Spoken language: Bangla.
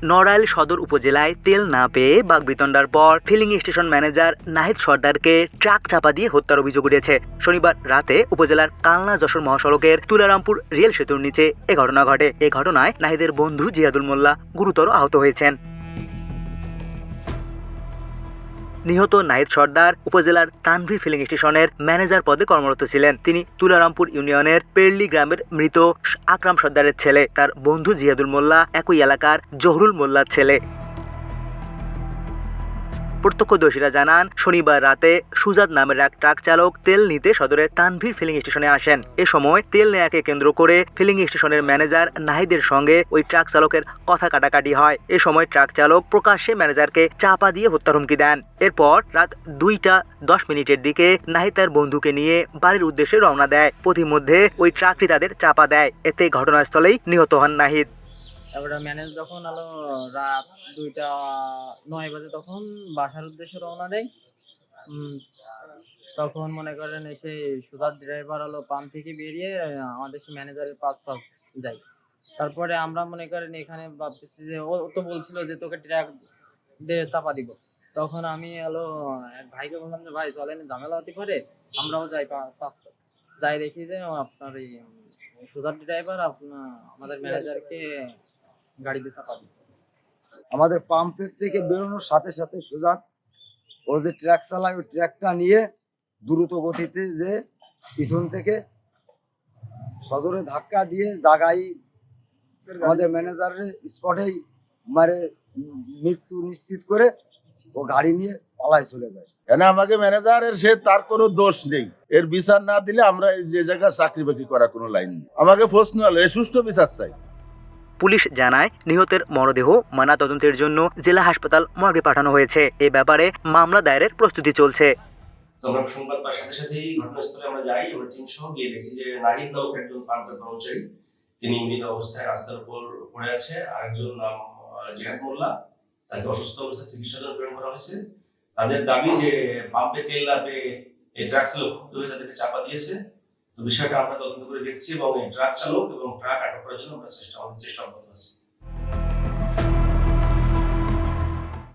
নড়াইল সদর উপজেলায় তেল না পেয়ে বাগবিতণ্ডার পর ফিলিং স্টেশন ম্যানেজার নাহিদ সর্দারকে ট্রাক চাপা দিয়ে হত্যার অভিযোগ উঠেছে। শনিবার রাতে উপজেলার কালনা যশোর মহাসড়কের তুলারামপুর রেল সেতুর নিচে এ ঘটনা ঘটে। এই ঘটনায় নাহিদের বন্ধু জিয়াদুল মোল্লা গুরুতর আহত হয়েছেন। নিহত নাহিদ সর্দার উপজেলার তানভীর ফিলিং স্টেশনের ম্যানেজার পদে কর্মরত ছিলেন। তিনি তুলারামপুর ইউনিয়নের পেরলি গ্রামের মৃত আকরাম সর্দারের ছেলে। তার বন্ধু জিয়াদুল মোল্লা একই এলাকার জহরুল মোল্লার ছেলে। প্রত্যক্ষদর্শীরা জানান, শনিবার রাতে সুজাত নামের এক ট্রাক চালক তেল নিতে সদরের তানভীর ফিলিং স্টেশনে আসেন। এ সময় তেল নেয়াকে কেন্দ্র করে ফিলিং স্টেশনের ম্যানেজার নাহিদের সঙ্গে ওই ট্রাক চালকের কথা কাটাকাটি হয়। এ সময় ট্রাক চালক প্রকাশ্যে ম্যানেজারকে চাপা দিয়ে হত্যার হুমকি দেন। এরপর রাত 2টা 10 মিনিটের দিকে নাহিদ তার বন্ধুকে নিয়ে বাড়ির উদ্দেশ্যে রওনা দেয়। পথিমধ্যে ওই ট্রাকটি তাদের চাপা দেয়। এতে ঘটনাস্থলেই নিহত হন নাহিদ। তারপরে ম্যানেজ যখন আলো রাত 2টা 9 বাজে তখন বাসার উদ্দেশ্যে রওনা দেয়। তখন মনে করেন এসে সুজাত ড্রাইভার পাম্প থেকে বেরিয়ে আমাদের ম্যানেজারের পাশ যায়। তারপরে আমরা মনে করেন এখানে ভাবতেছি যে ও তো বলছিল যে তোকে ট্রাক দিয়ে চাপা দিব। তখন আমি এক ভাইকে বললাম যে ভাই চলেন ঝামেলা হতে পারে, আমরাও যাই যাই দেখি যে আপনার এই সুজাত ড্রাইভার আমাদের ম্যানেজারকে গাড়িতে চাপা দিচ্ছে। আমাদের পাম্পের থেকে বেরোনোর সাথে সাথে সুজাত ও যে ট্রাক চালায় ওই ট্রাকটা নিয়ে দ্রুত গতিতে যে পিছন থেকে সজোরে ধাক্কা দিয়ে জায়গায় আমাদের ম্যানেজারের স্পটেই মারে মৃত্যু নিশ্চিত করে ও গাড়ি নিয়ে পালায় চলে যায়। কেন আমাকে ম্যানেজারের সে তার কোনো দোষ নেই, এর বিচার না দিলে আমরা যে জায়গায় চাকরি বাকরি করার কোনো লাইন নেই। আমাকে প্রশ্ন হলো এ সুষ্ঠু বিচার চাই। পুলিশ জানায়, নিহতের মরদেহ ময়নাতদন্তের জন্য জেলা হাসপাতাল মর্গে পাঠানো হয়েছে। এ ব্যাপারে মামলা দায়েরের প্রস্তুতি চলছে। আমরা সংবাদ পাওয়ার সাথে সাথেই ঘটনাস্থলে আমরা যাই। আমরা টিম সহ গিয়ে দেখি যে নাহিদ নামক একজন পাম্পের কর্মচারী, তিনি মৃত অবস্থায় রাস্তার উপর পড়ে আছে। আরেকজন নাম জিয়াদ মোল্লা, তাকে অসুস্থ অবস্থায় চিকিৎসার জন্য প্রেরণ করা হয়েছে। তাদের দাবি যে পাম্পে তেল না পেয়ে এই ট্রাক চালক ক্ষুব্ধ হয়ে তাদেরকে চাপা দিয়েছে। তো বিষয়টা আমরা তদন্ত করে দেখছি এবং এই ট্রাক চালক এবং ট্রাক আটক করার জন্য আমরা চেষ্টা অব্যাহত আছে।